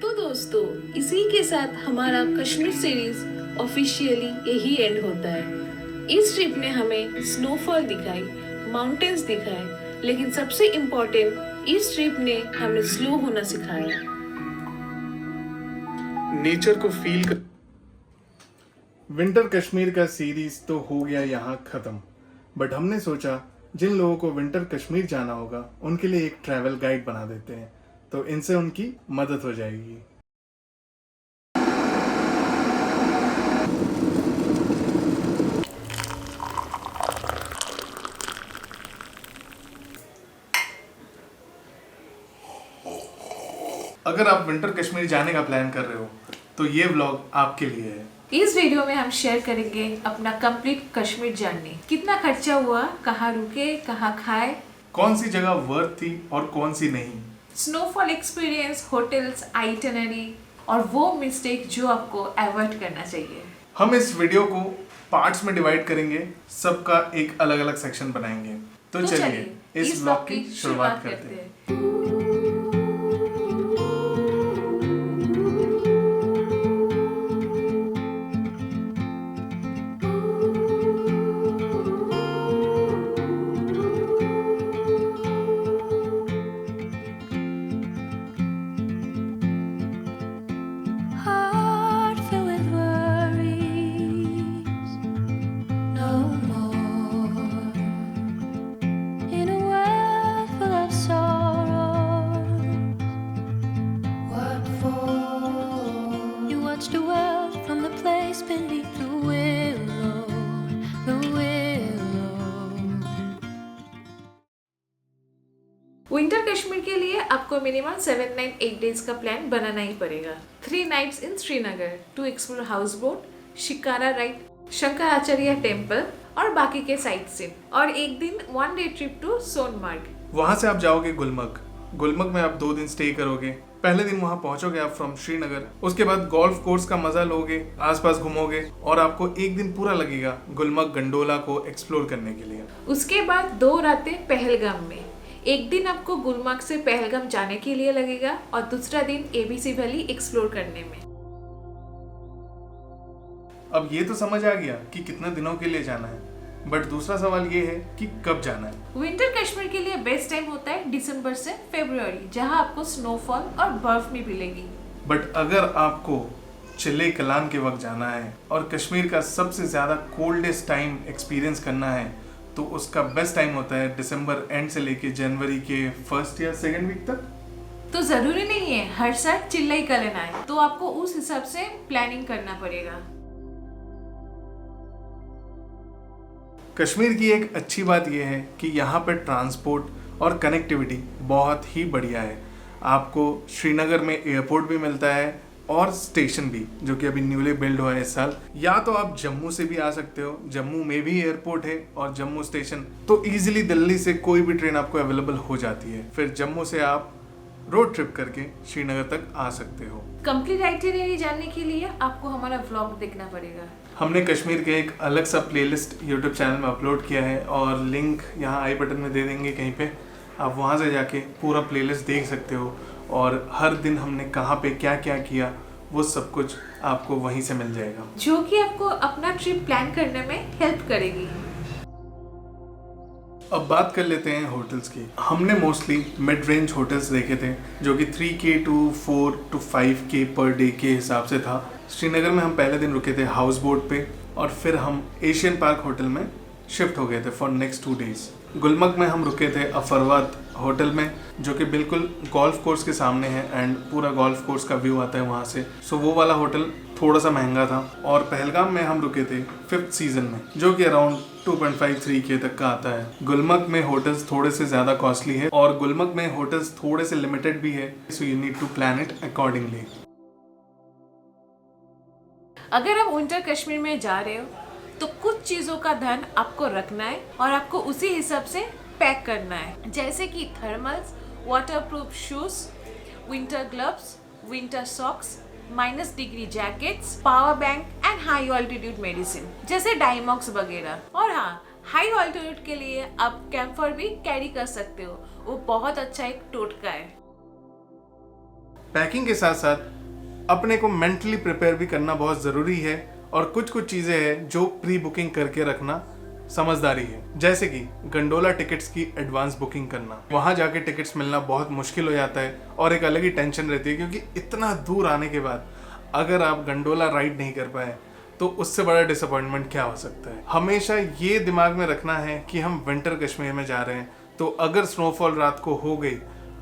तो दोस्तों, इसी के साथ हमारा कश्मीर सीरीज ऑफिशियली यही एंड होता है। इस ट्रिप ने हमें स्नोफॉल दिखाई, माउंटेन्स दिखाए, लेकिन सबसे इम्पोर्टेंट इस ट्रिप ने हमें स्लो होना सिखाया। नेचर को फील कर। विंटर कश्मीर का सीरीज तो हो गया यहाँ खत्म, बट हमने सोचा जिन लोगों को विंटर कश्मीर जाना होगा उनके लिए एक ट्रैवल गाइड बना देते हैं, तो इनसे उनकी मदद हो जाएगी। अगर आप विंटर कश्मीर जाने का प्लान कर रहे हो तो ये व्लॉग आपके लिए है। इस वीडियो में हम शेयर करेंगे अपना कंप्लीट कश्मीर जर्नी। कितना खर्चा हुआ, कहाँ रुके, कहाँ खाए, कौन सी जगह वर्थ थी और कौन सी नहीं, स्नोफॉल एक्सपीरियंस, होटल्स, आइटनरी और वो मिस्टेक जो आपको अवॉइड करना चाहिए। हम इस वीडियो को पार्ट्स में डिवाइड करेंगे, सबका एक अलग अलग सेक्शन बनाएंगे। तो चलिए इस व्लॉग की शुरुआत करते हैं। Heart filled with worries, no more. In a world full of sorrows, what for? You watch the world from the place beneath the willow, the willow. Winter Kashmir के लिए आपको मिनिमम 7-8 डेज का प्लान बनाना ही पड़ेगा। 3 nights in Srinagar to explore house boat, shikara ride, Shankaracharya temple और बाकी के साइट सीन, और एक दिन 1 डे ट्रिप टू सोनमार्ग। वहां से आप जाओगे गुलमर्ग में आप 2 दिन स्टे करोगे। पहले दिन वहां पहुंचोगे आप फ्रॉम श्रीनगर, उसके बाद गोल्फ कोर्स का मजा लोगे, आसपास घूमोगे और आपको एक दिन पूरा लगेगा गुलमर्ग गंडोला को एक्सप्लोर करने के लिए। उसके बाद 2 रातें पहलगाम में। एक दिन आपको गुलमर्ग से पहलगाम जाने के लिए लगेगा और दूसरा दिन एबीसी वैली एक्सप्लोर करने में। अब ये तो समझ आ गया कि कितने दिनों के लिए जाना है, बट दूसरा सवाल ये है कि कब जाना है। विंटर कश्मीर के लिए बेस्ट टाइम होता है दिसंबर से फरवरी, जहां आपको स्नोफॉल और बर्फ भी मिलेगी। बट अगर आपको चिले कलान के वक्त जाना है और कश्मीर का सबसे ज्यादा कोल्डेस्ट टाइम एक्सपीरियंस करना है तो उसका बेस्ट टाइम होता है दिसंबर एंड से लेके जनवरी के 1st या 2nd वीक तक। तो जरूरी नहीं है हर साल चिल्लाई का लेना है, तो आपको उस हिसाब से प्लानिंग करना पड़ेगा। कश्मीर की एक अच्छी बात यह है कि यहाँ पर ट्रांसपोर्ट और कनेक्टिविटी बहुत ही बढ़िया है। आपको श्रीनगर में एयरपोर्ट भी मिलता है और स्टेशन भी, जो कि अभी न्यूली बिल्ड हुआ है इस साल। या तो आप जम्मू से भी आ सकते हो, जम्मू में भी एयरपोर्ट है और जम्मू स्टेशन, तो इजीली दिल्ली से कोई भी ट्रेन आपको अवेलेबल हो जाती है। फिर जम्मू से आप रोड ट्रिप करके श्रीनगर तक आ सकते हो। कंप्लीट आइटिनरी जानने के लिए आपको हमारा व्लॉग देखना पड़ेगा। हमने कश्मीर के एक अलग सा प्लेलिस्ट यूट्यूब चैनल में अपलोड किया है और लिंक यहाँ आई बटन में दे देंगे कहीं पे। आप वहाँ से जाके पूरा प्लेलिस्ट देख सकते हो और हर दिन हमने कहाँ पे क्या क्या किया वो सब कुछ आपको वहीं से मिल जाएगा, जो कि आपको अपना ट्रिप प्लान करने में हेल्प करेगी। अब बात कर लेते हैं होटल्स की। हमने मोस्टली मिड रेंज होटल्स देखे थे जो कि 3K to 4 to 5K per day के हिसाब से था। श्रीनगर में हम पहले दिन रुके थे हाउस बोट पे और फिर हम एशियन पार्क होटल में शिफ्ट हो गए थे फॉर नेक्स्ट 2 डेज। गुलमर्ग में हम रुके थे अफरवाद होटल में, जो कि बिल्कुल गोल्फ कोर्स के सामने है एंड पूरा गोल्फ कोर्स का व्यू आता है वहाँ से। सो वो वाला होटल थोड़ा सा महंगा था। और पहलगाम में हम रुके थे 5th सीजन में, जो कि अराउंड 2.5-3K तक का आता है। गुलमर्ग में होटल्स थोड़े से ज़्यादा कॉस्टली है और गुलमर्ग में होटल्स थोड़े से लिमिटेड भी है, so you need to plan it accordingly. अगर आप विंटर कश्मीर में जा रहे हो तो कुछ चीज़ों का ध्यान आपको रखना है और आपको उसी हिसाब से पैक करना है, जैसे कि thermals, waterproof shoes, winter gloves, winter socks, -degree jackets, power bank and high altitude medicine जैसे डाइमॉक्स वगैरह। और हाँ, हाई ऑल्टीट्यूड के लिए आप कैम्फर भी कैरी कर सकते हो, वो बहुत अच्छा एक टोटका है। पैकिंग के साथ साथ अपने को मेंटली प्रिपेयर भी करना बहुत ज़रूरी है और कुछ कुछ चीज़ें हैं जो प्री बुकिंग करके रखना समझदारी है। जैसे कि गंडोला टिकट्स की एडवांस बुकिंग करना, वहाँ जाके टिकट्स मिलना बहुत मुश्किल हो जाता है और एक अलग ही टेंशन रहती है, क्योंकि इतना दूर आने के बाद अगर आप गंडोला राइड नहीं कर पाए तो उससे बड़ा डिसअपॉइंटमेंट क्या हो सकता है। हमेशा ये दिमाग में रखना है कि हम विंटर कश्मीर में जा रहे हैं, तो अगर स्नोफॉल रात को हो गई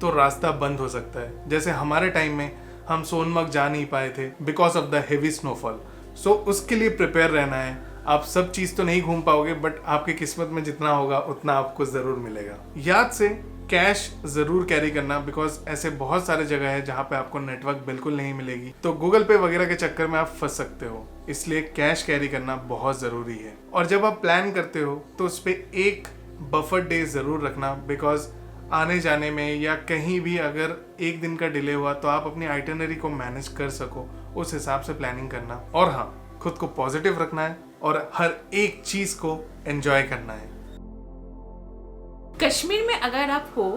तो रास्ता बंद हो सकता है। जैसे हमारे टाइम में हम सोनमर्ग जा नहीं पाए थे because of the heavy snowfall. So उसके लिए प्रिपेयर रहना है। आप सब चीज़ तो नहीं घूम पाओगे, बट आपकी किस्मत में जितना होगा उतना आपको ज़रूर मिलेगा। याद से कैश ज़रूर कैरी करना, बिकॉज ऐसे बहुत सारे जगह है जहाँ पे आपको नेटवर्क बिल्कुल नहीं मिलेगी, तो गूगल पे वगैरह के चक्कर में आप फंस सकते हो। इसलिए कैश कैरी करना बहुत ज़रूरी है। और जब आप प्लान करते हो तो उस पर एक बफर डे ज़रूर रखना, बिकॉज आने जाने में या कहीं भी अगर एक दिन का डिले हुआ तो आप अपनी आइटनरी को मैनेज कर सको, उस हिसाब से प्लानिंग करना। और हाँ, खुद को पॉजिटिव रखना है और हर एक चीज को एंजॉय करना है। कश्मीर में अगर आप हो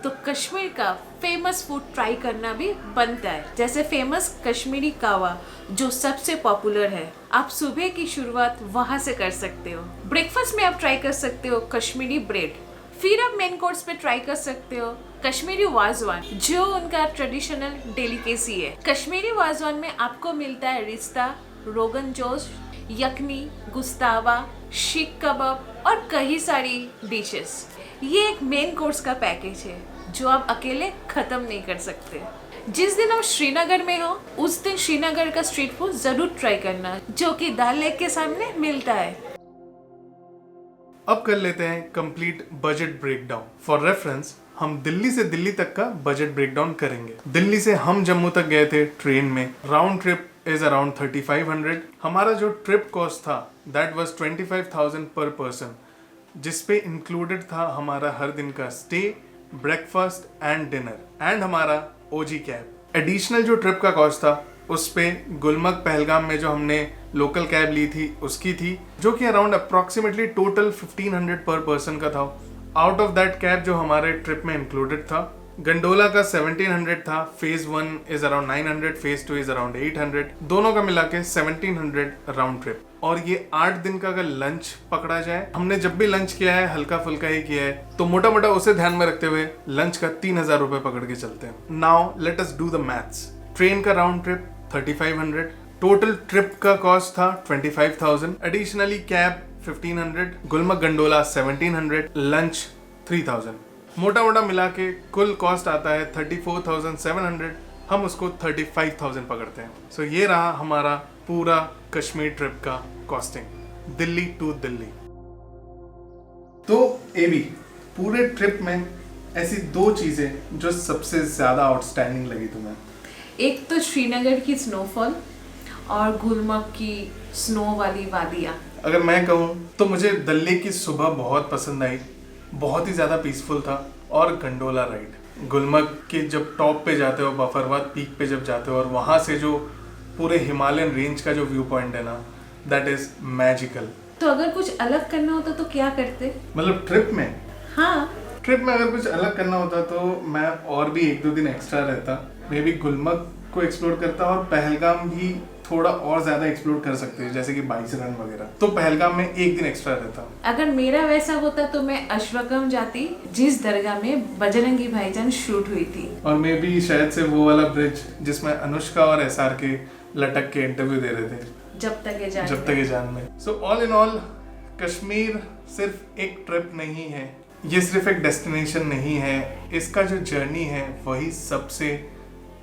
तो कश्मीर का फेमस फूड ट्राई करना भी बनता है, जैसे फेमस कश्मीरी कावा जो सबसे पॉपुलर है। आप सुबह की शुरुआत वहां से कर सकते हो। ब्रेकफास्ट में आप ट्राई कर सकते हो कश्मीरी ब्रेड, फिर आप मेन कोर्स पे ट्राई कर सकते हो कश्मीरी वाजवान जो उनका ट्रेडिशनल डेलिकेसी है। कश्मीरी वाजवान में आपको मिलता है रिश्ता, रोगन जोश, यखनी, गुस्तावा, शीख कबाब और कई सारी डिशेस। ये एक मेन कोर्स का पैकेज है जो आप अकेले खत्म नहीं कर सकते। जिस दिन आप श्रीनगर में हो उस दिन श्रीनगर का स्ट्रीट फूड जरूर ट्राई करना, जो कि डल लेक के सामने मिलता है। अब कर लेते हैं complete budget breakdown. For reference हम दिल्ली से दिल्ली तक का बजट ब्रेकडाउन करेंगे। दिल्ली से हम जम्मू तक गए थे ट्रेन में। Round trip is around 3500। हमारा जो ट्रिप कॉस्ट था दैट वाज 25,000 पर पर्सन, जिसपे इंक्लूडेड था हमारा हर दिन का stay, breakfast and dinner and हमारा ओजी कैब। एडिशनल जो ट्रिप का कॉस्ट था उस पे गुलमर्ग पहलगाम में जो हमने लोकल कैब ली थी उसकी थी, जो कि अराउंड अप्रॉक्सीमेटली टोटल 1500 पर पर्सन का था। आउट ऑफ दैट कैब जो हमारे ट्रिप में इंक्लूडेड था, गंडोला का 1700 था। Phase 1 is around 900, phase 2 is around 800, दोनों का मिला के 1700 राउंड ट्रिप। और ये 8 दिन का अगर लंच पकड़ा जाए, हमने जब भी लंच किया है हल्का फुल्का ही किया है, तो मोटा मोटा उसे ध्यान में रखते हुए लंच का 3000 रुपए पकड़ के चलते हैं। Now let us do the maths. Train का राउंड ट्रिप 3500, टोटल ट्रिप का कॉस्ट था 25,000, additionally cab 1500, Gulmarg gondola 1700, lunch 3000। मोटा मोटा मिला के कुल कॉस्ट आता है 34,700। हम उसको 35,000 पकड़ते हैं। सो ये रहा हमारा पूरा कश्मीर ट्रिप का कॉस्टिंग, दिल्ली टू दिल्ली। तो एबी, पूरे ट्रिप में ऐसी 2 चीजें जो सबसे ज्यादा आउटस्टैंडिंग लगी तुम्हें? एक तो श्रीनगर की स्नोफॉल और गुलमर्ग की स्नो वाली वादियाँ। अगर मैं कहूँ तो मुझे डल लेक की सुबह बहुत पसंद आई, बहुत ही ज़्यादा पीसफुल था। और गंडोला राइड, गुलमर्ग के जब टॉप पे जाते हो, बफरवाद पीक पे जब जाते हो और वहाँ से जो पूरे हिमालयन रेंज का जो व्यू पॉइंट है ना, दैट इज मैजिकल। तो अगर कुछ अलग करना होता तो क्या करते? मतलब ट्रिप में? हाँ, ट्रिप में अगर कुछ अलग करना होता तो मैं और भी 1-2 दिन एक्स्ट्रा रहता, मे बी गुलमर्ग को एक्सप्लोर करता और पहलगाम भी थोड़ा और ज्यादा एक्सप्लोर कर सकते हैं, जैसे कि बाइस रन वगैरह। तो पहलगाम में 1 दिन एक्स्ट्रा रहता। अगर मेरा वैसा होता तो मैं अश्वगम जाती, जिस दरगाह में बजरंगी भाईजान शूट हुई थी। और मे बी शायद से वो वाला ब्रिज जिसमें अनुष्का और एसआर के लटक के इंटरव्यू दे रहे थे, जब तक ये जान में। So all in all Kashmir सिर्फ एक ट्रिप नहीं है, ये सिर्फ एक डेस्टिनेशन नहीं है, इसका जो जर्नी है वही सबसे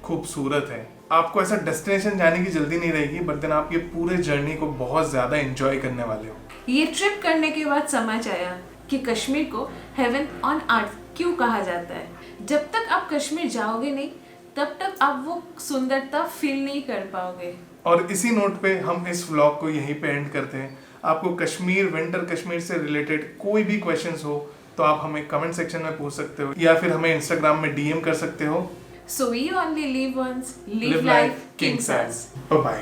खूबसूरत है। आपको ऐसा डेस्टिनेशन जाने की जल्दी नहीं रहेगी, बट देन आप ये पूरे जर्नी को बहुत ज्यादा एंजॉय करने वाले हो। ये ट्रिप करने के बाद समझ आया कि कश्मीर को हेवन ऑन अर्थ क्यों कहा जाता है। जब तक आप कश्मीर जाओगे नहीं तब तक आप वो सुंदरता फील नहीं कर पाओगे। और इसी नोट पे हम इस व्लॉग को यहीं पे एंड करते हैं। आपको कश्मीर, विंटर कश्मीर से रिलेटेड कोई भी क्वेश्चंस हो तो आप हमें कमेंट सेक्शन में पूछ सकते हो या फिर हमें इंस्टाग्राम में डीएम कर सकते हो। So we only live once, live life king size. Bye bye.